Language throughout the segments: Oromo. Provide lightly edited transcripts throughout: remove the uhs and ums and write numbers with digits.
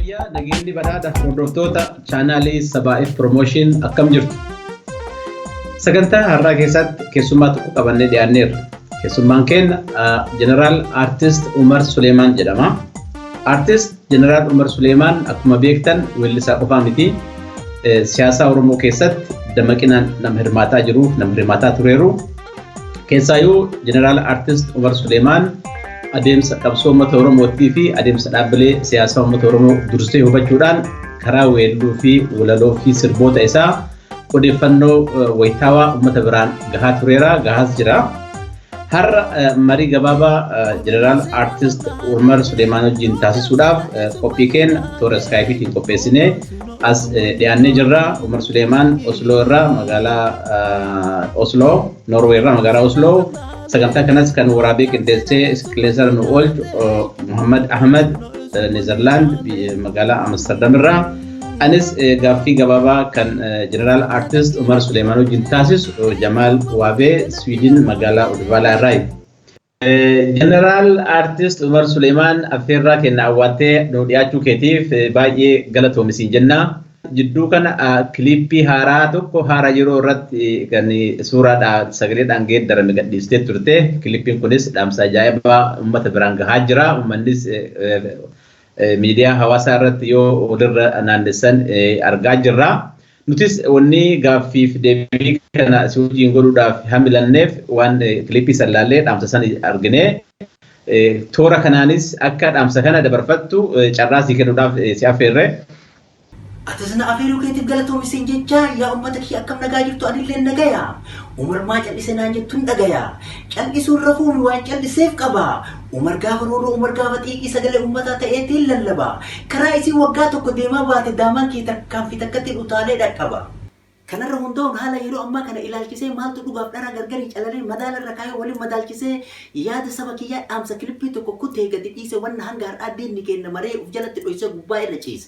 Fayyaa nageenyi badhaadha hordoftoota chaanaalii Sabaa'if Promotion akkam jirtu. Sagantaa har'aa keessatti keessummaa tokko qabannee dhiyaanneerra. Keessummaan keenya Jeneraal Artist Umar Suleemaan jedhama. Artist Jeneraal Umar Suleemaan akkuma beektan weellisaa qofaa miti. Siyaasa Oromoo keessatti dammaqinaan nama hirmaataa jiru, nama hirmaataa tureeru. Keessaayyuu Jeneraal Artist Umar Suleemaan adeemsa qabsoo uummata Oromootii fi adeemsa dhaabbilee siyaasaa uummata Oromoo dursee hubachuudhaan karaa weelluu fi walaloo fi sirboota isaa odeeffannoo wayitaawaa uummata biraan gahaa tureera, gahaas jira. Har'a marii gabaabaa Jeneraal Artist Umar Suleemaan wajjin taasisuudhaaf qophii keenya toora Skypeetiin qopheessinee as dhiyaannee jirra. Umar Suleemaan Osloo irraa magaalaa Osloo, Norway irraa magaalaa Osloo. Sagantaa kanas kan waraabee qindeessee qilleensarra nu oolchu Muhammad Ahmad Neezerlaand magaalaa Amsterdam irraa. Anis gaaffii gabaabaa kan Jeneraal Artist Umar Suleemaan wajjin taasisu Jamaal Waabee Sweden magaalaa Uddevalla irraa. Jeneraal Artist Umar Suleemaan affeerraa kenna awwaattee nu dhiyaachuu keetiif baay'ee galatoomi jenna. Jidduu kana kilippii haaraa tokko haaraa yeroo irratti kan suuraadhaan sagaleedhaan geeddarame gadhiistee turte. Kilippiin kunis dhaamsa ajaa'ibaa uummata biraan gahaa jira. Uummannis miidiyaa hawaasaa irratti yoo walirra naannessan argaa jirra. Nutis wanni gaaffiif deebii kana si wajjin godhuudhaaf hamilanneef waan kilippii sallaallee dhaamsa sana argine. Toora kanaanis akka dhaamsa kana dabarfattu carraa sii kennuudhaaf si affeerre. Atasna afeeruu keetiif galatoomi siin jecha yaa uummata kiyya akkam nagaa jirtu anillee nagaya. Umar maa cal'ise naan jettuun dhagaya. Cal'isuun rafuun waan cal'iseef qaba. Umar gaafa rooroo Umar gaafa xiiqii sagalee uummataa ta'eetiin lallaba. Karaa isii waggaa tokko deemaa baate daamaan kee takkaan fi takkatti utaalee dhaqqaba. Kanarra hundaa'uun haala yeroo ammaa kana ilaalchisee maaltu dhugaaf dhara gargarii calalee madaalarra kaayee waliin madaalchisee yaada saba kiyyaa dhaamsa kilippii tokko kuttee gadi dhiise wanna hanga har'aa diinni kenna maree uf jalatti dhoyse gubbaa irra ciise.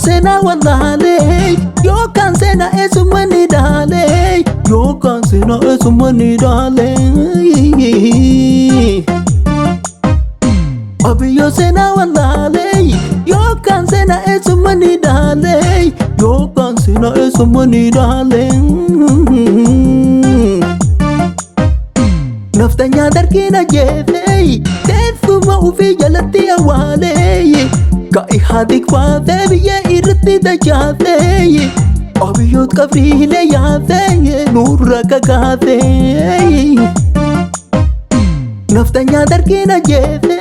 Sena wallale yo kan sena esumani dale yo kan sena esumani dale abiyo sena wallale yo kan sena esumani dale yo kan sena esumani dale naftanya darkina jefe tefuma ufi jalati awale Kai hadik faate biye irti da jaate abiyot kabrile yaate nurra kagaate naftanya darkina jefe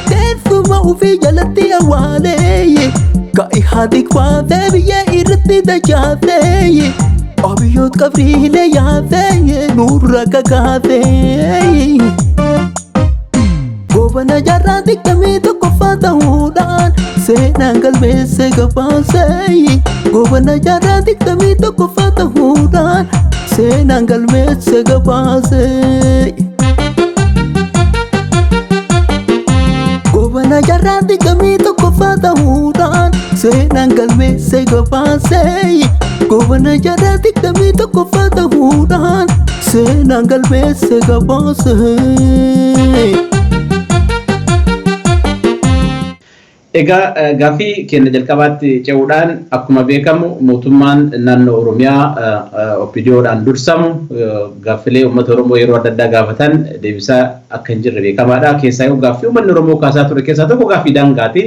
tefuma ufi jalati awale Kai hadik faate biye irti da jaate abiyot kabrile yaate nurra kagaate Gobana jarra dikkami tokko faatahuudhaan seenaan galmeesse gabaasee Gobana jarra dikkami tokko faatahuudhaan seenaan galmeesse gabaasee Gobana jarra dikkami tokko faatahuudhaan seenaan galmeesse gabaasee Gobana jarra dikkami tokko faatahuudhaan seenaan galmeesse gabaasee Egaa gaaffii keenya jalqabaatti ce'uudhaan akkuma beekamu mootummaan naannoo Oromiyaa OPDOdhaan dursamu gaaffilee uummata Oromoo yeroo adda addaa gaafatan deebisaa akka hin jirre beekamaadha. Keessaayyuu gaaffii uummanni Oromoo kaasaa ture keessaa tokko gaaffii daangaati.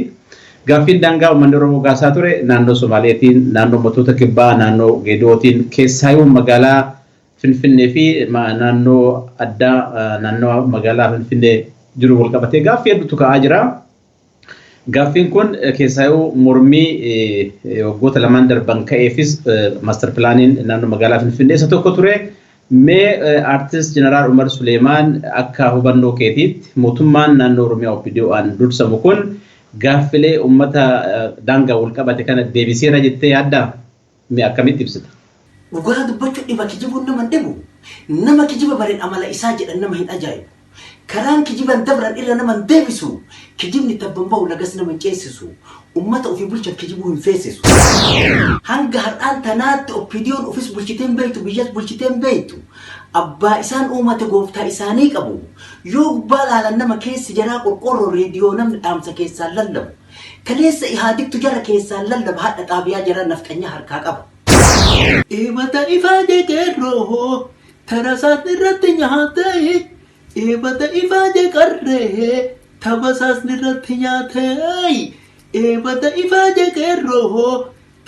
Gaaffiin daangaa uummanni Oromoo kaasaa ture naannoo Somaaleetiin, naannoo uummattoota kibbaa, naannoo Geedootiin keessaayyuu magaalaa Finfinnee fi naannoo addaa naannoo magaalaa Finfinnee jiru wal qabatee gaaffii hedduutu ka'aa jira. Gaaffiin kun keessaayyuu mormii waggoota lamaan darban ka'eefis master pilaaniin naannoo magaalaa Finfinnee isa tokko ture. Mee Artist Jeneraal Umar Suleemaan akka hubannoo keetiitti mootummaan naannoo Oromiyaa OPDOdhaan dursamu kun gaaffilee uummata daangaa wal qabate kana deebiseera jettee yaaddaa? Mee akkamitti ibsita? dhugaa dubbachuu dhiba kijibuun nama dhibu nama kijiba bareen amala isaa jedhan nama hin ajaa'ibu karaan kijiban dabran irra nama deebisu kijibni tabban bahu lagas nama ceesisu ummata ofii bulchan kijibuu hin feesisu hanga har'aan tanaatti oppidiyoon ofis bulchiteen beeytu biyyas bulchiteen beeytu abbaa isaan uumate gooftaa isaanii qabu yoo gubbaa laalan nama keessi jaraa qorqorroo reediyoo namni dhaamsa keessaan lallabu kaleessa ihaadiktu jara keessaan lallaba hadha xaabiyaa jara nafxanya harkaa qaba Eebata ifaa jeqeerroo tarasaas irratti nyaatee Eebata ifaa jeqarree tabasaas irratti nyaatee Eebata ifaa jeqeerroo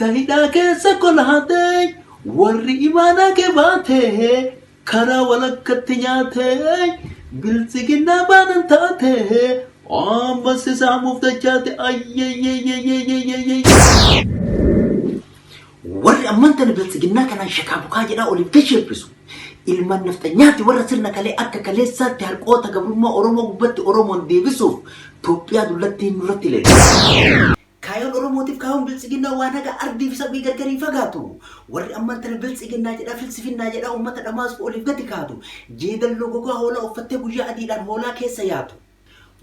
tahidhaa keessa kolaatee warri imaanaa kee baatee karaa walakkatti nyaatee bilisiginnaa baanan taatee ammas isaa muftachaate ayyeeyyeeyyeeyyeeyyeeyyeeyyeey warri ammantan bilisiginnaa kanaan shakaabukaa jedhaa oliif gasheppisu ilman naftanyaati warra sirna kalee akka kaleessaatti harqoota gabrummaa Oromoo gubbatti Oromoon deebisuuf Itoophiyaa dullatti nurratti leellisu. Kaayoon Oromootiif kaayoon bilisiginnaa waan haga ardii fi sabbii gargarii fagaatu. Warri ammantan bilisiginnaa jedhaa filsifinnaa jedhaa uummata dhamaasuu oliif gadi kaatu. Jeedalloo gogaa hoolaa uffattee guyyaa adiidhaan hoolaa keessa yaatu.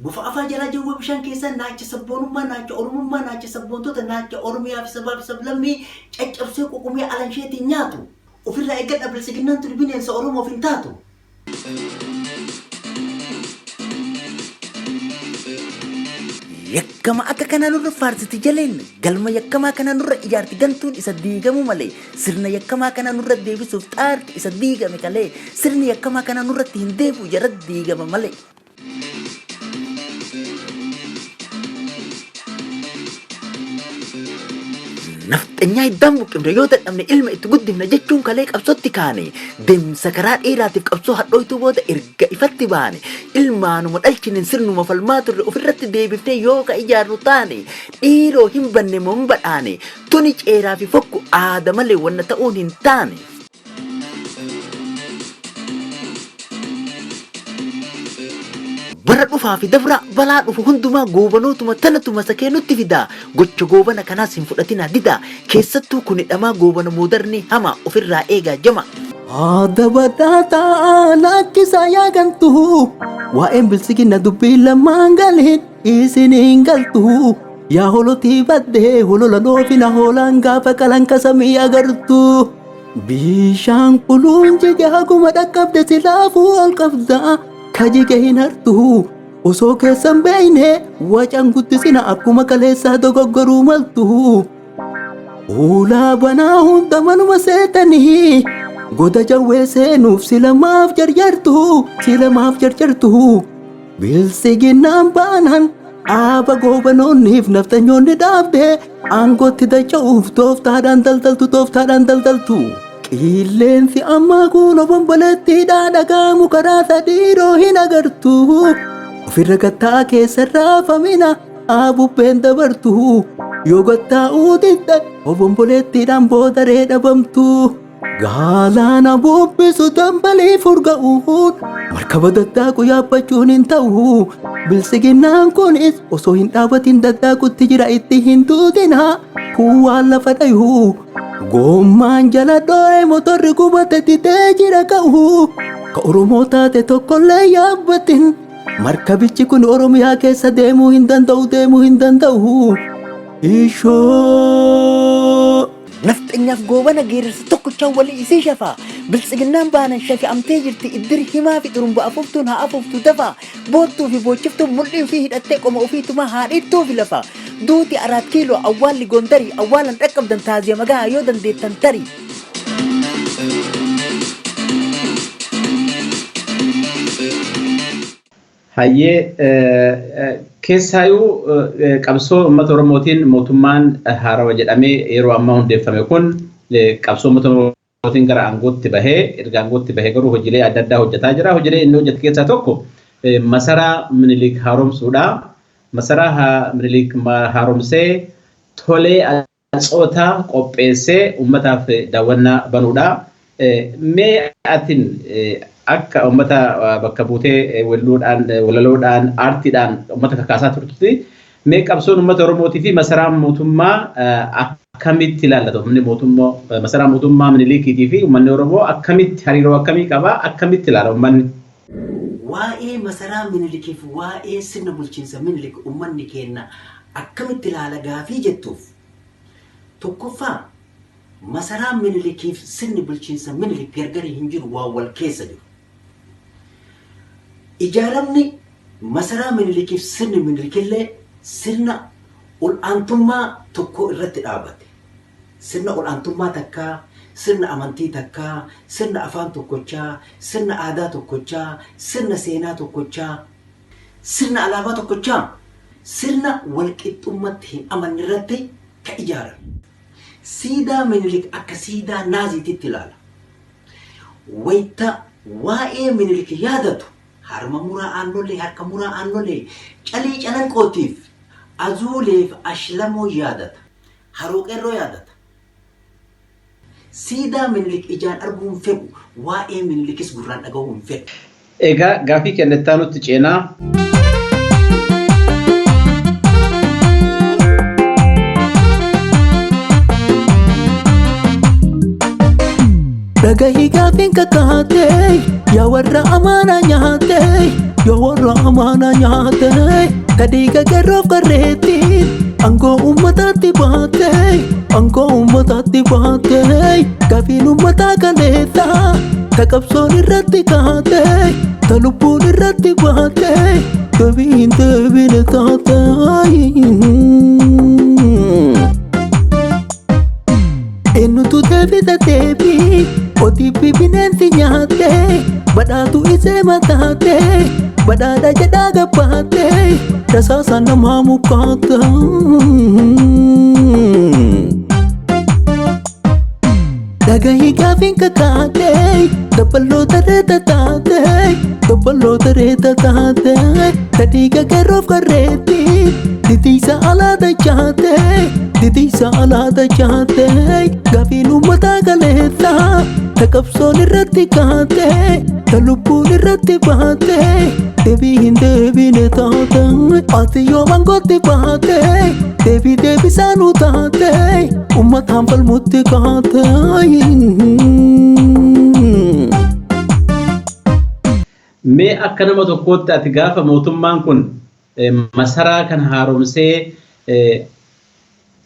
Bufa afaa jalaa jawwa bishaan keessa naacha sabboonummaa naacha Oromummaa naacha sabboontota naacha Oromiyaa fi sabaa fi sablammii caccabsee ququmee alansheetiin nyaatu. Ofirraa eeggadha bilisiginnaan tuni bineensa Oromoof hin taatu. Yakkama akka kanaa nurra faarsiti jaleen galma yakkamaa kanaa nurra ijaarti gantuun isa diigamu malee sirna yakkamaa kanaa nurra deebisuuf xaarti isa diigame kalee sirni yakkamaa kanaa nurratti hin deebi'u jara diigama malee. Naftanyaa iddaan buqqifne yoo dadhabne ilma itti guddifna jechuun kalee qabsootti kaane deemsa karaa dheeraatiif qabsoo hadhooytuu booda erga ifatti baane ilmaanuma dhalchinen sirnuma falmaa turre ofirratti deebiftee yoo ka ijaarru taane dhiiroo hin banne moo hin badhaane tuni ceeraa fi fokku aada malee wanna ta'uun hin taane. Bara dhufaa fi dabra balaa dhufu hundumaa goobanootuma tanatuma sakee nutti fida gocha goobana kanaas hin fudhatinaa dida keessattuu kun hidhamaa goobana moodarni hama ofirraa eegaa jama. Aada badhaataa lakkisaa yaagantu waa'een bilisiginna dubbii lamaan galiin isin hin galtu yaa holotii baddee holola dhoofina hoolaan gaafa qalanqa samii agartu bishaan quluun jige haguma dhaqqabde silaafuu ol qabda. Kajige hin hartu osoo keessan beeyne wacan guddisina akkuma kaleessaa dogoggoruu maltu ulaa banaa hunda manuma seetanii goda jawwee seenuuf silamaaf jarjartu bilisiginnaan baanan dhaaba goobanoonniif naftanyoonni dhaabde aangootti dacha'uuf tooftaadhaan daldaltu. Qilleensi ammaa kun obomboleettiidhaa dhagaamu karaa sadiiroo hin agartu ofirra gattaa keessa raafamina abubbeen dabartu yoo gattaa uutidha obomboleettiidhaan boodaree dhabamtu gaalaana bubbisu dambalii furga'uun markaba daddaaku yaabbachuun hin ta'u bilisiginnaan kunis osoo hin dhaabatin daddaakutti jira itti hin tuutina kun waan lafa dhayu. Gommaan jala dho'ee motorri gubate didee jira ka'u ka Oromoo taate tokkollee yaabbatin markabichi kun Oromiyaa keessa deemuu hin danda'u ishoo. Naftanyaaf goobana geerarsa tokkochaan walii isii shafaa bilisiginnaan baanan shafi'amtee jirti iddiri himaa fi xurumba afuuftuun haa afuuftu dafa boottuu fi boochiftuun mul'ii fi hidhattee qoma ofiitumaa haa dhiittuu fi lafa duuti 4 kiiloo awwaalli gondarii awwaalan dhaqqabdan taaziya magaa yoo dandeettan tarii. Hayyee keessaayuu qabsoo uummata Oromootiin mootummaan haarawa jedhamee yeroo ammaa hundeeffame kun qabsoo uummata Oromootiin gara aangootti bahee erga aangootti bahee garuu hojiilee adda addaa hojjetaa jira. Hojiilee inni hojjetu keessaa tokko masaraa Minilik haaromsuudha. Masaraa Minilik haaromsee tolee atsootaa qopheessee uummataaf daawwannaa banuudha. Mee atin akka uummata bakka buutee walaloodhaan aartiidhaan uummata kakaasaa turtutti mee qabsoon uummata Oromootii fi masaraan mootummaa akkamitti ilaallata uummanni mootummaa masaraa mootummaa Minilikiitii fi uummanni Oromoo akkamitti hariiroo akkamii qaba akkamitti ilaala uummanni? Waa'ee masaraa Minilikiif waa'ee sirna bulchiinsa Minilik uummanni keenya akkamitti ilaala gaafii jettuuf tokkoffaa masaraa Minilikiif sirni bulchiinsa Minilik gargari hin jiru waan wal keessa jiru. Ijaaramni masaraa Minilikiif sirni Minilikillee sirna ol'aantummaa tokko irratti dhaabate. Sirna ol'aantummaa takkaa, sirna amantii takkaa, sirna afaan tokkochaa, sirna aadaa tokkochaa, sirna seenaa tokkochaa, sirna alaabaa tokkochaa, sirna walqixxummatti hin amanne irratti ka ijaarame. Siidaa Minilik akka siidaa naaziititti ilaala. Wayita waa'ee Minilik yaadatu harma muraa aannolee, harka muraa aannolee, calii calanqootiif, azuuleef ashlamoo yaadata. Haroo qeerroo yaadata. Siidaa Minilik ijaan arguun fedhu waa'ee Minilikis gurraan dhagahuun fedhu. Egaa gaafii kennettaa nutti ceenaa. Dhagahi gaafiin kakkaatee yaa warra amaanaa nyaatee yaa warra amaanaa nyaatee kadhii gagarroof garreettiin aangoo uummataatti baatee aangoo uummataatti baatee gaafiin uummataa kaleessaa ta qabsoon irratti kaatee ta lubbuun irratti baatee deebiin deebine taatee. Eenyutu deebisa deebii otiifi bineensi nyaatee badhaatu isee mataatee badhaadha jedhaa gabbaatee rasaasa namaa mukaata. Dhagahi gaafiin kakkaatee dabaloota reeta taatee dabaloota reeta taatee kadhii gagarroof garreettiin titiisa alaata chaatee titiisa alaata chaatee gaafiin uummataa kaleessaa ta qabsoon irratti kaatee ta lubbuun irratti baatee deebii hin deebine taatee ati yoo aangootti baatee deebii deebisaanuu taatee uummataan falmutti kaatee. Mee akka nama tokkootti ati gaafa mootummaan kun masaraa kan haaromsee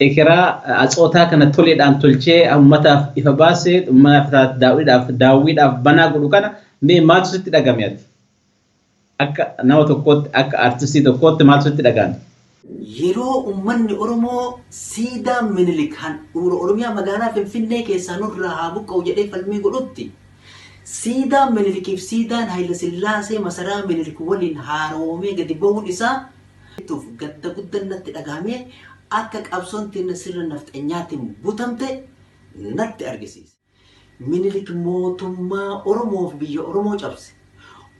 ekeraa atsootaa kana toleedhaan tolchee uummataaf ifa baasee uummataaf daawwiidhaaf banaa godhu kana mee maaltu sitti dhagame ati? Akka nama tokkootti akka artistii tokkootti maaltu sitti dhagame? Yeroo uummanni Oromoo siidaa Minilik handhuura Oromiyaa magaalaa Finfinnee keessaa nurraa haa buqqa'u jedhee falmii godhutti siidaa Minilikiif siidaan Hayila Sillaasee masaraa Minilik waliin haaromee gadi bahuun isaa gadda guddaan natti dhagahame akka qabsoon teenya sirna nafxanyaatiin butamte natti argisiise. Minilik mootummaa Oromoof biyya Oromoo cabse.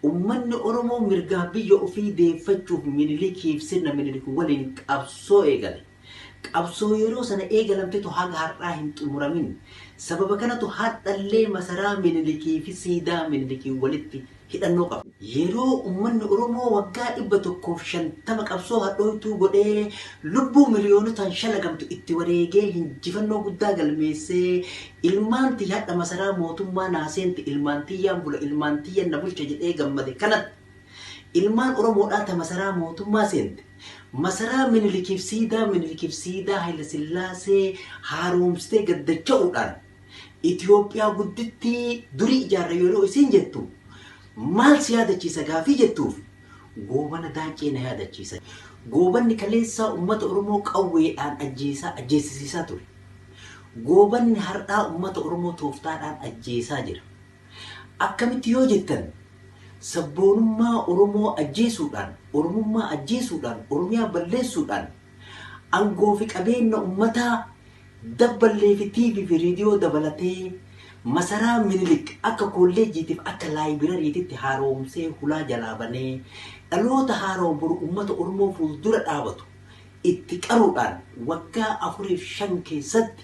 Uummanni Oromoo mirgaa biyya ofii deeffachuuf Minilikiif sirna Minilik waliin qabsoo eegale. Qabsoo yeroo sana eegalamtetu haga har'aa hin xumuramin. Sababa kanatu haadhallee masaraa Minilikii fi siidaa Minilikii walitti hidhannoo qaba. Yeroo uummanni Oromoo waggaa 150 qabsoo hadhooytuu godhee lubbuu miliyoonotaan shalagamtu itti wareegee hinjifannoo guddaa galmeessee ilmaan tiyyaadha masaraa mootummaa naaseenti ilmaan tiyyaan bula ilmaan tiyyan na bulcha jedhee gammade kanatti ilmaan Oromoodhaa ta masaraa mootummaa seente. Masaraa Minilikiif siidaa Hayila Sillaasee haaromsitee gaddacha'uudhaan Itoophiyaa guddittii durii ijaarra yeroo isiin jettu maal si yaadachiisa gaafii jettuuf goobana daacee na yaadachiisa. Goobanni kaleessaa uummata Oromoo qawweedhaan ajjeesisiisaa ture. Goobanni har'aa uummata Oromoo tooftaadhaan ajjeesaa jira. Akkamitti yoo jettan sabboonummaa Oromoo ajjeesuudhaan, Oromummaa ajjeesuudhaan, Oromiyaa balleessuudhaan aangoo fi qabeenya uummataa dabballee fi TV fi reediyoo dabalatee masaraa Minilik akka kolleejjiitiif akka laayibirariititti haaromsee hulaa jalaa banee dhaloota haaroon buru uummata Oromoo fuuldura dhaabatu itti qaruudhaan waggaa 4-5 keessatti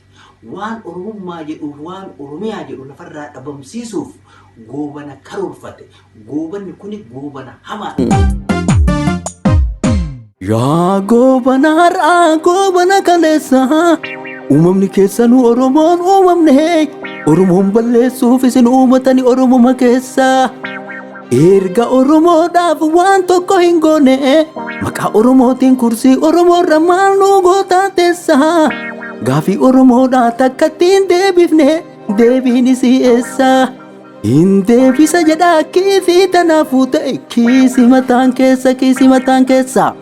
waan Oromummaa jedhuuf waan Oromiyaa jedhu lafarraa dhabamsiisuuf goobana karoorfate. Goobanni kuni goobana hamaadha. Yaa goobana har'aa goobana kaleessaa uumamni keessanuu Oromoon uumamne Oromoon balleessuuf isin uumatani Oromuma keessa erga Oromoodhaaf waan tokko hin goone maqaa Oromootiin kursii Oromoorra maal nu gootaa teessa gaafii Oromoodhaa takkattiin deebifne deebiin isii eessa hin deebisa jedhaa kiisii tanaafuu ta'e kiisii mataan keessa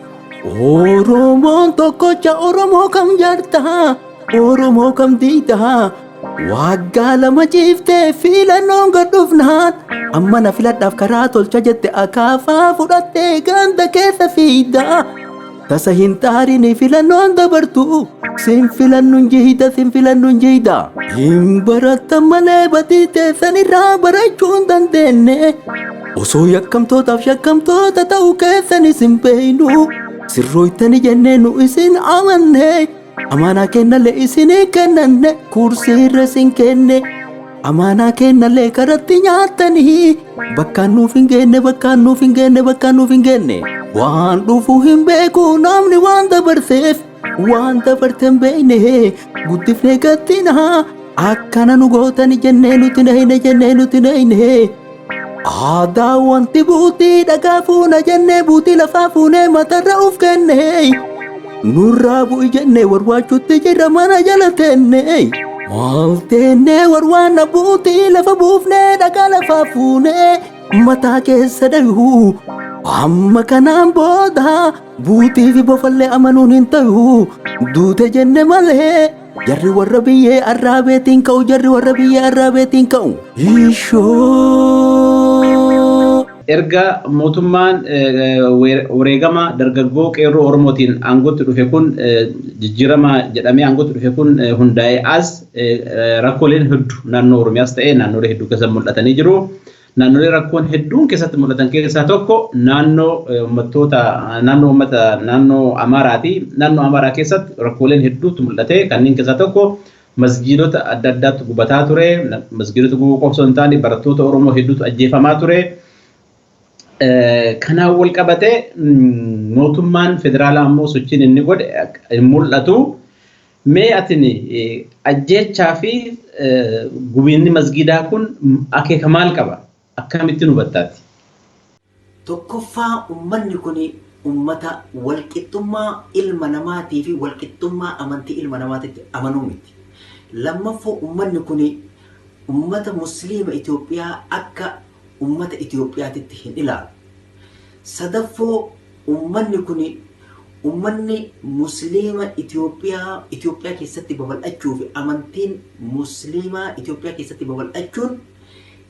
Oromoon tokkocha Oromoo kam jaartaa Oromoo kam diidaa waggaa lama ciiftee filannoon gadhufnaan amma na filadhaaf karaa tolcha jette akaafaa fudhattee ganda keessa fiida tasa hin xaarini filannoon dabartu sin filannuun jihida hin barattan malee batii teessan irraa barachuu hin dandeenye osoo yakkamtootaaf shakkamtoota ta'uu keessan isin beeynu sirrooytani jennee nu isin amanne amaanaa kennalee isinii kennanne kursii irra isin kenne amaanaa kennalee karatti nyaatanii bakkaan nuuf hin geenne waan dhufuu hin beeku namni waan dabarseef waan dabarten beeyne guddifnee gattina akkana nu gootani jennee nuti nayne aadaa wanti buutii dhagaa fuuna jennee buutii lafaa fuunee matarra uf kenne nurraa bu'i jennee warwaachuutti jirra mana jala teenne maal teennee warwaanna buutii lafa buufnee dhagaa lafaa fuunee mataa keessa dhayu amma kanaan booda buutii fi bofallee amanuun hin ta'u duute jenne malee jarri warra biyyee arraabeetiin ka'u erga mootummaan wareegama dargaggoo qeerroo Oromootiin aangootti dhufe kun jijjiirama jedhamee aangootti dhufe kun hundaa'e as rakkooleen hedduu naannoo Oromiyaas ta'ee naannolee hedduu keessatti mul'atanii jiru. Naannolee rakkoon hedduun keessatti mul'atan keessaa tokko naannoo Amaaraati. Naannoo Amaaraa keessatti rakkooleen hedduutu mul'ate. Kanneen keessaa tokko masjiidota adda addaatu gubataa ture. Masjiidota gubuu qofa osoo hin taane barattoota Oromoo hedduutu ajjeefamaa ture. Kanaan wal qabatee mootummaan federaalaa ammoo sochiin inni godhe hin mul'atu. Mee atin ajjeechaa fi gubiinni masgiidaa kun akeeka maal qaba? Akkamitti hubattaati? Tokkoffaa uummanni kun uummata walqixxummaa ilma namaatii fi walqixxummaa amantii ilma namaatitti amanuu miti. Lammaffaa uummanni kun uummata musliima Itoophiyaa akka ummata Itoophiyaatitti hin ilaalu. Sadaffoo uummanni kun uummanni musliima Itoophiyaa keessatti babal'achuu fi amantiin musliimaa Itoophiyaa keessatti babal'achuun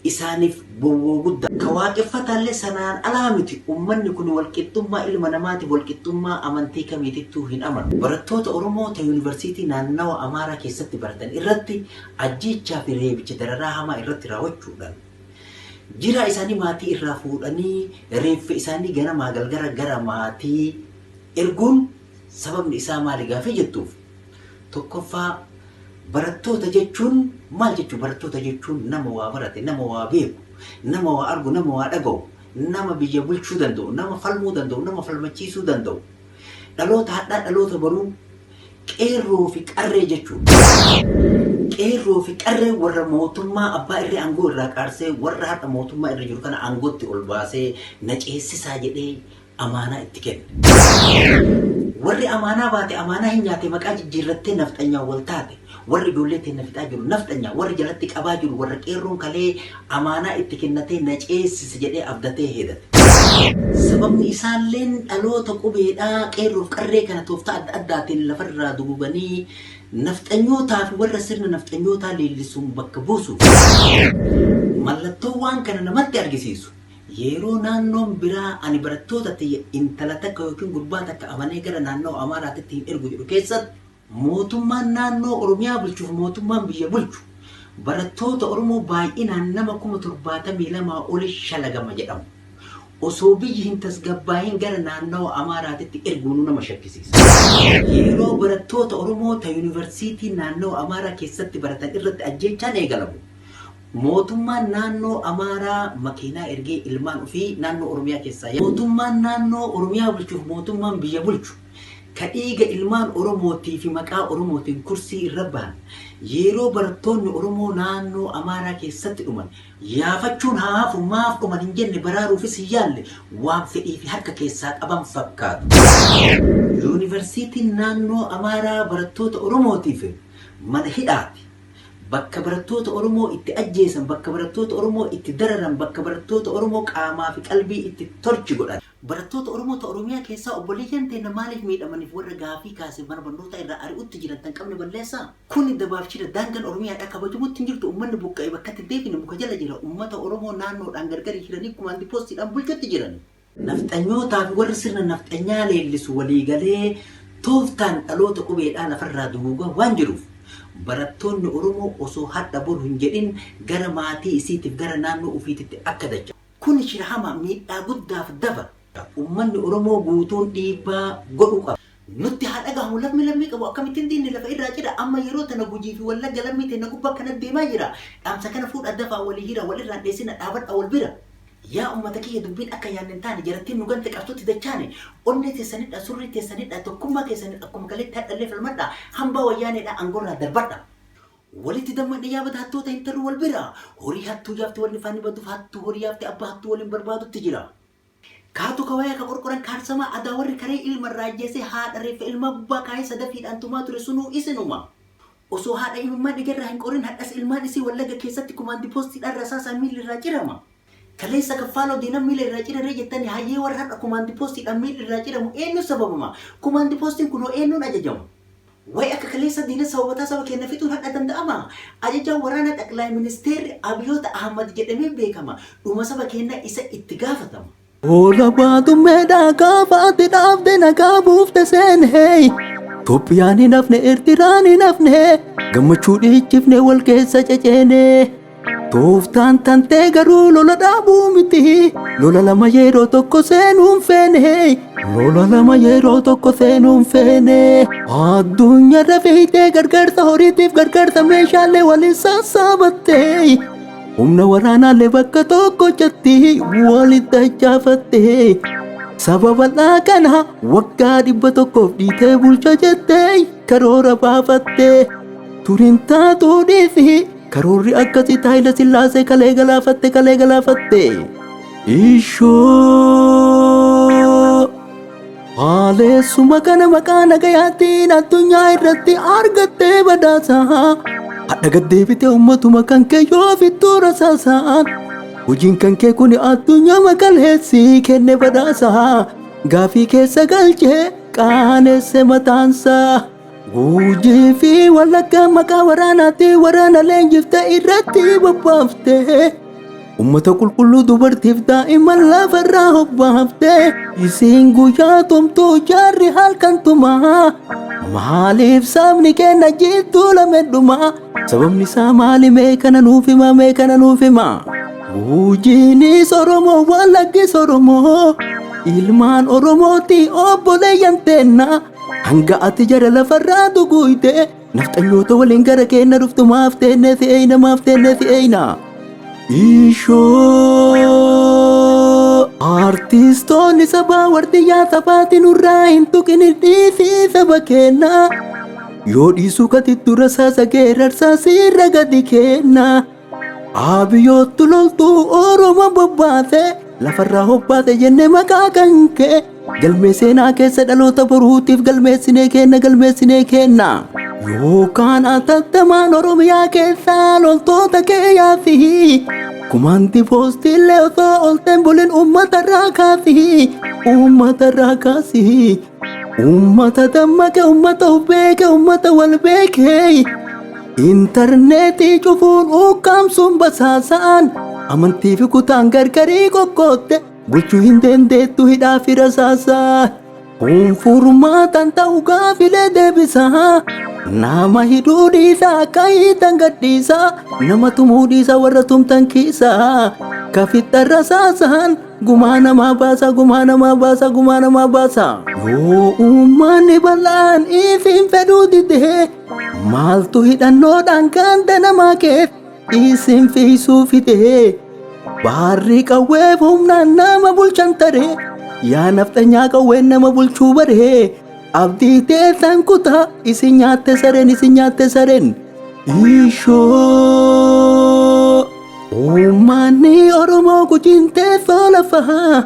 isaaniif bowwoo guddaa. Ka waaqeffataallee sanaan alaa miti uummanni kun walqixxummaa ilma namaatiif walqixxummaa amantii kamiitittuu hin amanu. Barattoota Oromoo ta yuunivarsiitii naannawa Amaaraa keessatti baratan irratti ajjeechaa fi reebicha dararaa hamaa irratti raawwachuudhaan jira isaanii maatii irraa fuudhanii reeffa isaanii ganamaa galgara gara maatii erguun sababni isaa maali gaafii jettuuf tokkoffaa barattoota jechuun maal jechuu barattoota jechuun nama waa barate nama waa beeku nama waa argu nama waa dhaga'u nama biyya bulchuu danda'u nama falmuu danda'u nama falmachiisuu danda'u dhaloota hadhaa dhaloota baruu qeerroo fi qarree jechuudha. Qeerroo fi qarree warra mootummaa abbaa irree aangoo irraa qaarsee warra hadha mootummaa irra jiru kana aangootti ol baasee na ceessisaa jedhee amaanaa itti kenne. Warri amaanaa baate amaanaa hin nyaate maqaa jijjiirrattee nafxanyaa wal taate warri ijoollee teenya fixaa jiru nafxanyaa warri jalatti qabaa jiru warra qeerroon kalee amaanaa itti kennatee na ceessise jedhee abdatee heedate. Sababni isaalleen dhaloota qubeedhaa qeerroof qarree kana tooftaa adda addaatiin lafarraa duguganii nafxanyootaa fi warra sirna nafxanyootaa leellisuun bakka buusu. Mallattoo waan kana namatti argisiisu. Yeroo naannoon biraa ani barattoota ta'e intala takka yookiin gurbaa takka amanee gara naannoo Amaaraatti hin ergu jedhu keessatti mootummaan naannoo Oromiyaa bulchuuf mootummaan biyya bulchu barattoota Oromoo baay'inaan nama 72,000 oli shalagama jedhamu. Osoo biyyi hin tasgabbaahin gara naannoo Amaaraatti erguun nama shakkisiisa. Yeroo barattoota Oromoo ta yuunivarsiitii naannoo Amaaraa keessatti baratan irratti ajjeechaan eegalamu. Mootummaan naannoo Amaaraa makiinaa ergee ilmaan ofii naannoo Oromiyaa keessaa mootummaan naannoo Oromiyaa bulchuuf mootummaan biyya bulchu kadhiiga ilmaan Oromootii fi maqaa Oromootiin kursii irra bahan yeroo barattoonni Oromoo naannoo Amaaraa keessatti dhuman yaafachuun haafu maaf dhuman hin jenne baraaruufis hin yaalle waan fedhii fi harka keessaa qaban fakkaatu. Yuunivarsiitiin naannoo Amaaraa barattoota Oromootiif mana hidhaati. Bakka barattoota Oromoo itti ajjeesan, bakka barattoota Oromoo itti dararan, bakka barattoota Oromoo qaamaa fi qalbii itti torchi godhan. Barattoota Oromoota Oromiyaa keessaa obboleeyyan teenya maaliif miidhamaniif warra gaafii kaasee mana barnootaa irraa ari'utti jiran tan qabne balleessaa. Kuni dabaafchida daangaan Oromiyaadhaa kabajamutti hin jirtu uummanni buqqa'ee bakka itti deebine muka jala jira. Uummata Oromoo naannoodhaan gargar hiranii kumaandi poostiidhaan bulchutti jiran. Nafxanyootaa fi warri sirna nafxanyaa leellisu waliigalee tooftaan dhaloota qubeedhaa lafarraa duugaa waan jiruuf. Barattoonni Oromoo osoo hadha boru hin jedhin gara maatii isiitiif gara naannoo ofiititti akka dacha. Kun shirahama miidhaa guddaaf daba. Uummanni Oromoo guutuun dhiibbaa godhuu qaba. Nutti haa dhagahamu lammii qabu akkamittiin diinni lafa irraa jira amma yeroo tana Gujii fi Wallagga lammii ta'e gubbaa kana deemaa jira. Dhaamsa kana fuudha dafaa walii hira walirraan dheessina dhaabadha wal bira. Yaa ummata kiyya dubbiin akka yaadne taane jarattiin nu gante qabsutti dachaane onnee teessanidha surrii teessanidha tokkummaa keessanidha akkuma kaleetti hadhallee falmadha hambaa wayyaaneedha angorraa darbadha. Walitti dammadhe yaabata hattoota hin tarru wal bira horii hattuu yaafte walli faani baduuf hattuu horii yaafte abbaa hattuu waliin barbaadutti jira. Kaatu kawayaa ka qorqoran kaarsamaa adaa warri karee ilma raajjeesee haadha reeffa ilmaa gubbaa kaayee sadafiidhaan tumaa ture sunuu isinuma. Osoo haadha ilmaan dhigarraa hin qorin hadhas ilmaan isii Wallagga keessatti kumaandi poostiidhaan rasaasaa miilli irraa cirama. Kaleessa kaffaaloo diinam miila irraa ciraree jettanii hayyee warra har'a kumaandi poostiidhaan miilli irraa ciramu eenyu sababuma? Kumaandi poostiin kunoo eenyuun ajajamu? Way akka kaleessa diina sababataa saba keenya fixuun hadha danda'ama. Ajajaan waraana xaqilaa ministeerri Abiyoota Ahmad jedhamee beekama. Dhuma saba keenya isa itti gaafatama. Ola baadummeedhaa gaafaatti dhaabde nagaa buufte seenee Itoophiyaan hin hafne Eertiraan hin hafne gammachuu dhiichifne wal keessa ceceenee. Tooftaan tantee garuu lola dhaabuu miti lola lama yeroo tokko seenuun feene lola lama yeroo tokko seenuun feene addunyaa rafeeytee gargaarsa horiitiif gargaarsa meeshaalee waliin sassaabattee humna waraanaalee bakka tokko jetti walitti dachaafattee sababa kana waggaa 100 dhiitee bulcha jettee karoora baafattee turin taatuu dhiifi. Karoorri akkasii Haayile Sillaasee kalee galaafatte. Ishoo haaleessuma kana maqaa nagayaatiin addunyaa irratti argattee badhaasa. Hadha gaddeebite uummatuma kan kee yoo fittuu rasaasaan. Hojiin kan kee kun addunyaa makaleessi kenne badhaasa. Gaafii keessa galchee qaaneesse mataansaa. Gujii fi Wallagga maqaa waraanaatti waraana leenjifte irratti bobbaafte. Uummata qulqulluu dubartiif daa'imman lafarraa hobbaafte. Isiin guyyaa tumtuu jaarri halkan tumaa. Maaliif sabni keenya jittuu lamedhuma? Sababni isaa maali mee kana nuuf hima? Gujiinis Oromoo Wallaggis Oromoo. Ilmaan Oromooti obboleeyyan teenna. Hanga ati jara lafarraa duguite nafxanyoota waliin gara keenya dhuftu maaf teenne si eeyna. Ishoo artistoonni sabaa wardiyyaa taphaati nurraa hin tuqini dhiisii saba keenya. Yoo dhiisuu katittu rasaasa geerarsaa sirra gadi kenna. Abiyyoottu loltuu Oromoo bobbaase lafarraa hobbaase jenne maqaa kan kee. Galmee seenaa keessa dhaloota boruutiif galmeessinee kenna. Yookaan atattamaan Oromiyaa keessaa loltoota keeyyaa fi kumaandi poostiillee osoo olteen bulin uummatarraa kaasi. Uummata dammaqe, uummata beeke, uummata wal beeke. Intarneetii cufuun ukkaamsuun basaasaan amantii fi kutaan gargarii qoqqootte. Bulchuu hin dandeettu hidhaa fi rasaasaa. Furmaatan ta'u gaafilee deebisaa. Nama hidhuu dhiisaa akka hiitan gadhiisaa. Nama tumuu dhiisaa warra tumtan kiisaa. Kafixxa rasaasaan gumaa namaa baasa. Yoo uummanni bal'aan isin fedhuu didee maaltu hidhannoodhaan ganda namaa keef isin fiisuu fidee. Baarri qawwee humnaan nama bulchan taree yaa nafxanyaa qawween nama bulchuu baree abdii teessan kutaa isin nyaatte sareen ishoo uummanni Oromoo gujiin teessoo lafaa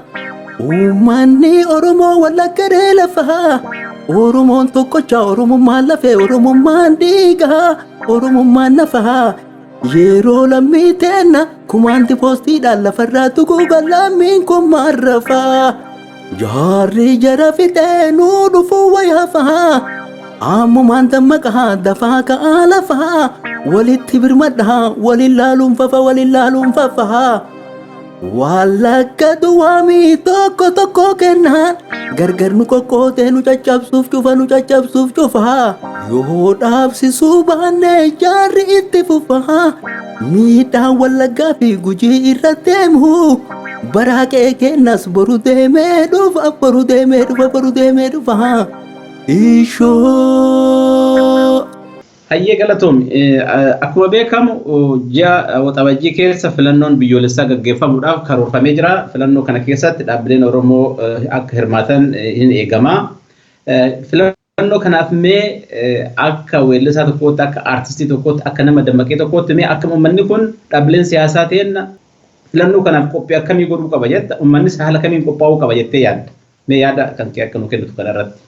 uummanni Oromoo wallaggaree lafaa Oromoon tokkocha Oromummaan lafee Oromummaan dhiigaa Oromummaan lafaa yeroo lammii teenna kumaanti poostiidhaan lafarraa tuquuga lammiin kun marrafaa jaarri jara fixee nuu dhufuu wayaafaa ammumaan dammaqaa dafaa ka'aa lafaa walitti birmadhaa walin laaluun fafaa wallagga duwwaamii tokko kennaan gargar nu qoqqootee nu caccabsuuf cufaa yoo dhaabsisuu baannee jaarri itti fufaa miidhaan wallaggaa fi gujii irra deemu baraaqee kennas boru deemee dhufa ishoo. Hayyee galatoom akkuma beekamu ji'a waxabajjii keessa filannoon biyyoolessaa gaggeeffamuudhaaf karoorfamee jira. Filannoo kana keessatti dhaabbileen Oromoo akka hirmaatan hin eegama. Filannoo kanaaf mee akka weellisaa tokkootti akka aartistii tokkootti akka nama dammaqee tokkootti mee akka uummanni kun dhaabbileen siyaasaa ta'een filannoo kanaaf qophii akkamii godhuu qaba jetta uummannis haala kamiin qophaa'uu qaba jettee yaadda? Mee yaada kan kee akka nu kennitu kanarratti.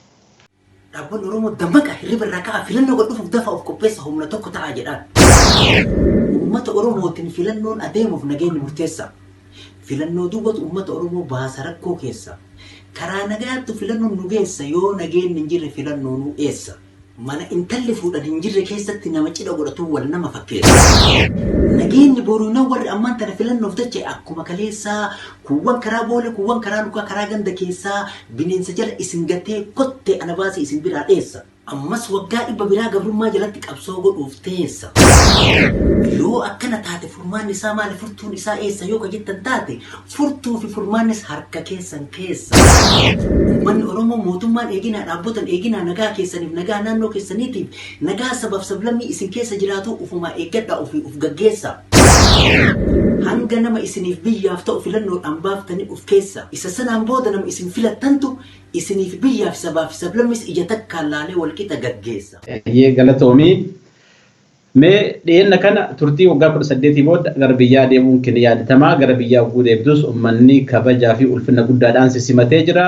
Dhaabbanni Oromoo dammaqa hirriba irraa ka'a filannoo godhuuf dafa of qopheessa humna tokko ta'a jedhaan. Uummata Oromootiin filannoon adeemuuf nageenyi murteessa. Filannoo duubatu uummata Oromoo baasa rakkoo keessa. Karaa nagaatti filannoon nu geessa yoo nageenyi hin jirre filannoo nu eessa. Mana intalli fuudhan hin jirre keessatti nama cidha godhatu wal nama fakkeessa. Nageenyi boruunaa warri ammaan tana filannoof dache akkuma kaleessaa kuuwwan karaa boole kuuwwan karaa lukaa karaa ganda keessaa bineensa jala isin gatee kotte ana baase isin biraa dheessa. Ammas waggaa 100 biraa gabrummaa jalatti qabsoo godhuuf teessa. Yoo akkana taate furmaanni isaa maali furtuun isaa eessa yoo jettan taate furtuu fi furmaannis harka keessan keessa. Uummanni Oromoo mootummaan eeginaa dhaabbotan eeginaa nagaa keessaniif nagaa naannoo keessaniitiif nagaa sabaaf sablammii isin keessa jiraatu ufumaa eeggadhaa uf gaggeessa. Hanga nama isiniif biyyaaf ta'u filannoodhaan baaftanii uf keessa. Isa sanaan booda nama isin filattantu isiniif biyyaaf sabaaf sablammis ija takkaan laalee walqixa gaggeessa. Hayyee galatoomii. Mee dhiyeenya kana turtii waggaa 18 booda gara biyyaa deemuun keenya yaadatamaa gara biyyaa oguu deebtus uummanni kabajaa fi ulfina guddaadhaan simatee jira.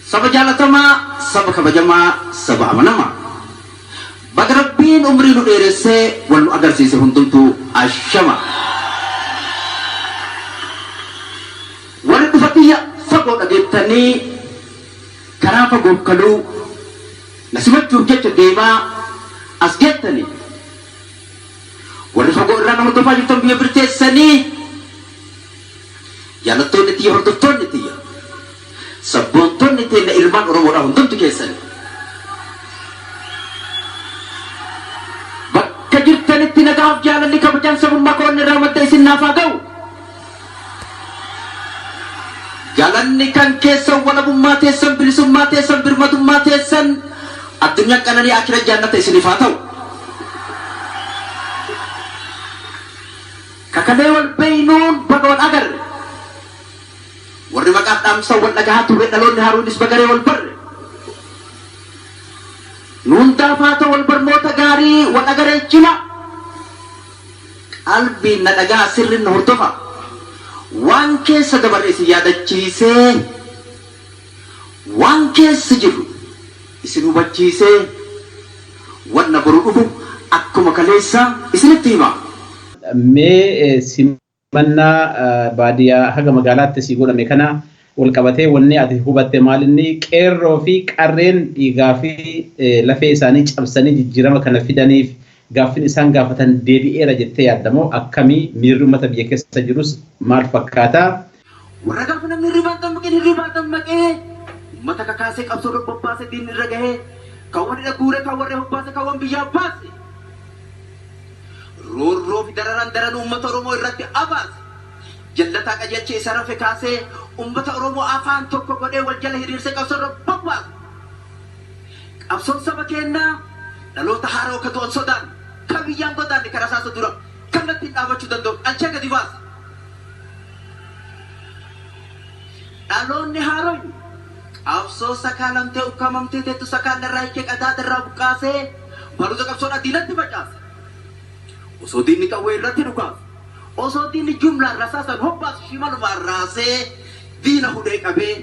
saba jaalatamaa, saba kabajamaa, saba amanamaa. Baga Rabbiin umrii nu dheeressee wal nu agarsiise hundumtuu ashama. Warri dhufatiyya fagoo dhageettanii karaa fagoof kaluu na simachuuf jecha deemaa as geettanii warri fagoo irraa nama tofaa jirtan biyya birteessanii jaalattoonni tiyya hordoftoonni tiyya sabboontoonni tiyya ilmaan Oromoodhaa hundumtu keessanii bakka jirtanitti nagaaf jaalalli kabajaan sabummaa koonni irraa madda isin naaf haa ga'u. Jaalalli kan keessan walabummaa teessan bilisummaa teessan birmadummaa teessan addunyaa qananii akira jaannata isiniif haa ta'u. Kakalee wal beeynuun baga wal agarre warri maqaa dhaamsa wal dhagahaa turre dhaloonni haaruunis bagaree wal barre nuun daafaata wal barnoota gaarii wal agaree cima qalbiin na dhagaa sirriin na hordofa. Waan keessa dabarre isin yaadachiisee waan keessa jiru isin hubachiisee wanna boru dhufu akkuma kaleessa isinitti hima. Mee simannaa baadiyyaa haga magaalaatti si godhame kana wal qabatee wanni ati hubatte maal inni qeerroo fi qarreen dhiigaa fi lafee isaanii cabsanii jijjiirama kana fidaniif gaaffin isaan gaafatan deebi'eera jettee yaaddamoo akkamii miirri uummata biyya keessa jirus maal fakkaata? Warra gaafa namni hirribaa dammaqee uummata kakaasee qabsoo bobbaasee diinni irra gahee kan warri dhaguure kan warri hobbaase kan warri biyyaa baase roorroo fi daran uummata Oromoo irratti abaase jallataa qajeelchee isa rafe kaasee uummata Oromoo afaan tokko godhee wal jala hiriirsee qabsoo irra bobbaase qabsoon saba keenyaa dhaloota haaraa akka ta'an sodaan kan biyyaan godaanne karaa isaasa dura kallattiin dhaabachuu danda'u alchee gadi baase. Dhaloonni haaroon qabsoo sakaalamtee ukkamamtee teettu sakaalarraa hiikee qadaada irraa buqqaasee baruuta qabsoodhaa diinatti facaase. Osoo diinni qawwee irratti dhukaase osoo diinni jumlaan rasaasan hobbaasu shimalumaan raasee diina hudhee qabee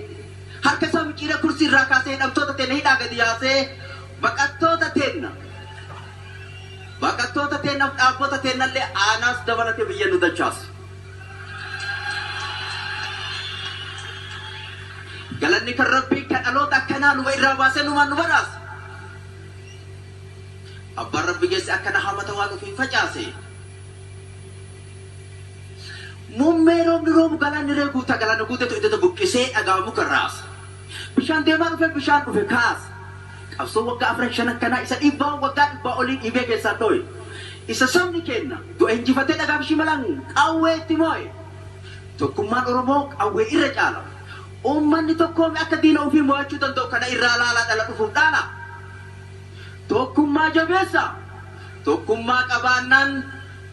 harka isaa micciiree kursii irraa kaasee hidhamtoota teenya hidhaa gadi yaasee baqattoota teennaaf dhaabbota teennallee aanaas dabalatee biyya nu dachaasu. Galanni kan Rabbii kan dhaloota akkanaa numa irraa baasee numaan nu badhaase. Abbaan Rabbi geesse akkana hamata waan ofii facaase. Muummee roobni roobu galaanni ree guutaa galaanni guuteetu iddoo buqqisee dhagaa muka raasa. Bishaan deemaa dhufe bishaan dhufe kaasa. Qabsoo waggaa afran shan akkanaa isa waggaa olii dhibee keessaa dho'e. Isa sabni kenna du'a injifatee dhagaa bishii malaan qawwee itti moo'e. Tokkummaan Oromoo qawwee irra caala. Uummanni tokkoomee akka diina ofii mo'achuu danda'u kana irraa laalaa dhala dhufuuf dhaala. Tokkummaa jabeessa. Tokkummaa qabaannaan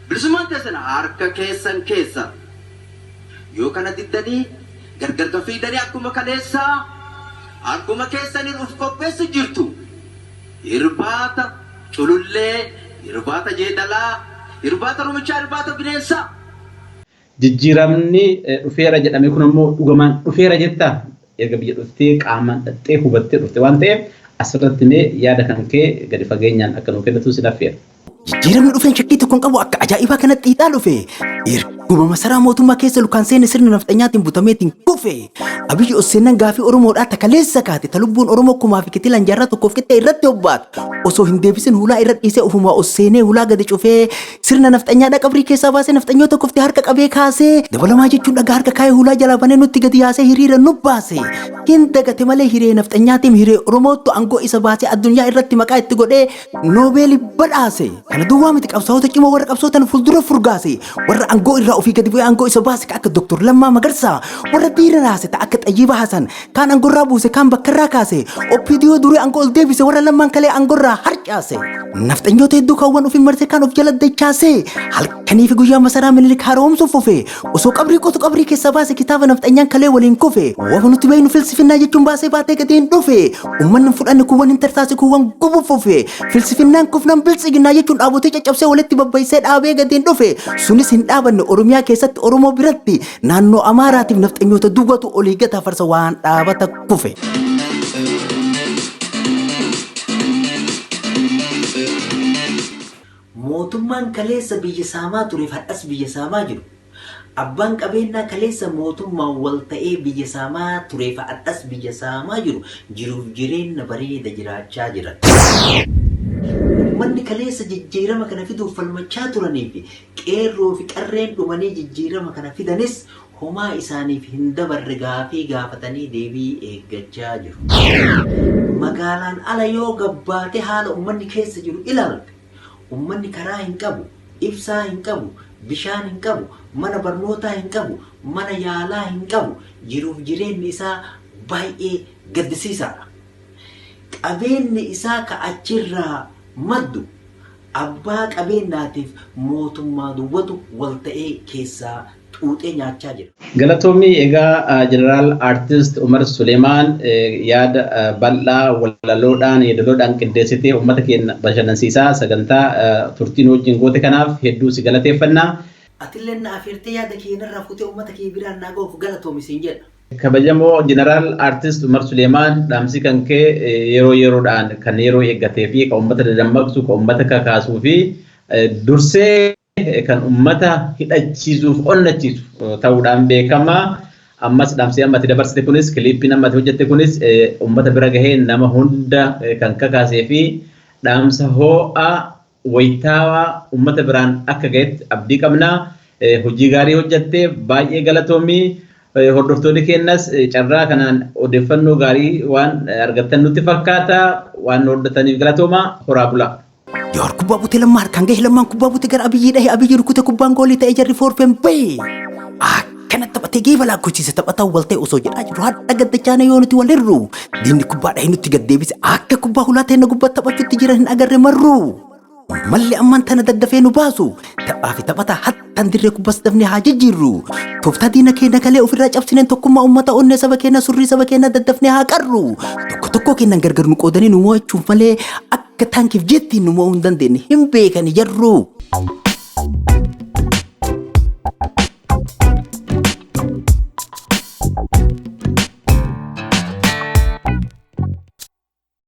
bilisummaan teessan harka keessan keessa. Yoo kana diddanii gargar gafiidanii akkuma kaleessaa akkuma keessaniin uf qopheessu jirtu. Irbaata culullee, irbaata jeedalaa, irbaata rumichaa, irbaata bineensaa. Jijjiiramni dhufeera jedhame kun immoo dhugumaan dhufeera jettaa erga biyya dhuftee qaamaan dhattee hubattee dhufte waan ta'eef asirratti mee yaada kan kee gadi fageenyaan akka nuuf kennatu si affeera. Jijjiiramni dhufeen shakkii tokkoon qabu akka ajaa'ibaa kanatti xiixaa dhufe. Erguma masaraa mootummaa keessa lukaan seenne sirna nafxanyaatiin butameetiin kufe. Abiyyi Osseennan gaafii Oromoodhaa takaleessa kaate ta lubbuun Oromoo kumaa fi kitilaan jaarraa tokkoof qixxee irratti hobbaatu. Osoo hin deebisin hulaa irra dhiisee ofumaa Osseenee hulaa gadi cufee sirna nafxanyaadhaa qabrii keessaa baasee nafxanyoota kofte harka qabee kaasee dabalamaa jechuun dhagaa harka kaayee hulaa jalaa banee nutti gadi yaasee hiriira nu baase. Hin dagate malee hiree nafxanyaatiin hiree Oromootu aangoo isa baasee addunyaa irratti maqaa itti godhee Noobeelii badhaase. Kana duwwaa miti qabsaa'ota cimoo warra qabsootan fuuldura furgaase. Warra aangoo irraa ofii gadi bu'ee aangoo isa baase akka Dr. Lammaa Magarsaa. Warra dhiira raase ta'a akka Xayyiibaa Hasan. Kaan aangorraa buuse kaan bakkarraa kaase. Oppidiyoo duree aangoo ol deebise warra lammaan kalee aangorraa harcaase. Nafxanyoota hedduu kaawwan ofii marsee kaan of jala dachaase. Halkanii fi guyyaa masaraa Minilik haaromsuuf fufe. Osoo qabrii qotu qabrii keessaa baase kitaaba nafxanyaan kalee waliin kufe. Wafa nuti beeknu filsifinnaa jechuun baasee baatee gatiin dhufe. Uummanni fudhanne kuuwwan hin tartaase kuuwwan gubuuf fufe. Filsifinnaan kufnaan biltsiginnaa jechuun dhaabotee caccabsee walitti babbaisee dhaabee gatiin dhufe. Sunis hin dhaabanne Oromiyaa keessatti Oromoo biratti naannoo Amaaraatiif nafxanyoota duwwatu olii gataa farsa waan dhaabata kufe. Mootummaan kaleessa biyya saamaa tureef hadhas biyya saamaa jiru. Abbaan qabeenyaa kaleessa mootummaan wal ta'ee biyya saamaa tureef hadhas biyya saamaa jiru. Jiruuf jireenya bareeda jiraachaa jiran. Uummanni kaleessa jijjiirama kana fiduuf falmachaa turanii fi qeerroo fi qarreen dhumanii jijjiirama kana fidanis homaa isaaniif hin dabarre gaafii gaafatanii deebii eeggachaa jiru. Magaalaan ala yoo gabbaate haala uummanni keessa jiru ilaalte. Uummanni karaa hin qabu, ibsaa hin qabu, bishaan hin qabu, mana barnootaa hin qabu, mana yaalaa hin qabu. Jiruuf jireenyi isaa baay'ee gaddisiisaadha. Qabeenyi isaa ka achirraa maddu abbaa qabeenyaatiif mootummaa duwwatu wal ta'ee keessaa xuuxee nyaachaa jira. Galatoomii egaa Jeneraal Aartist Umar Suleemaan yaada bal'aa walaloodhaan yeedaloodhaan qindeessitee uummata keenya bashannansiisaa sagantaa turtiin wajjin goote kanaaf hedduu si galateeffannaa. Atillee na afeertee yaada keenyarraa futee uummata kee biraan naa ga'uuf galatoomi jedha. Kabajamoo Jeneraal Aartist Umar Suleemaan dhaamsi kan kee yeroodhaan kan yeroo eeggatee fi kan uummata dadammaqsu kan uummata kakaasuu fi dursee kan ummata hidhachiisuuf onnachiisu ta'uudhaan beekama. Ammas dhaamsi ammatti dabarsite kunis kiliippiin ammatti hojjette kunis ummata bira gahee nama hunda kan kakaasee fi dhaamsa ho'aa wayitaawaa ummata biraan akka gahetti abdii qabna. Hojii gaarii hojjette baay'ee galatoomii. Hordoftoonni keenyas carraa kanaan odeeffannoo gaarii waan argattan nutti fakkaata. Waan hordofaniif galatooma. Horaa bulaa. Yor kubbaa butee lammaa harkaan gahe lamaan kubbaa butee gara Abiyyi dhahe Abiyyi rukute kubbaan goolii ta'ee jarri foorfeen bahe. Akkana taphatee geeba laakkochiise taphataa wal ta'e osoo jedhaa jiru hadha gaddachaana yoo nuti walirru. Diinni kubbaa dhahee nutti gaddeebise akka kubbaa hulaa ta'e na gubbaa taphachuutti jiran hin agarre marru. Malli ammaan tana daddafee nu baasu taphaa fi taphataa hattaan dirree kubbaas dafnee haa jijjiirru. Tooftaa diina keenya kalee ofirraa cabsineen tokkummaa uummata onnee saba keenya surrii saba keenya daddafnee haa qarru. Tokko keenyan gargar nu qoodanii nu mo'achuuf malee akka taankiif jettiin nu mo'uu hin dandeenye hin beekani jarru.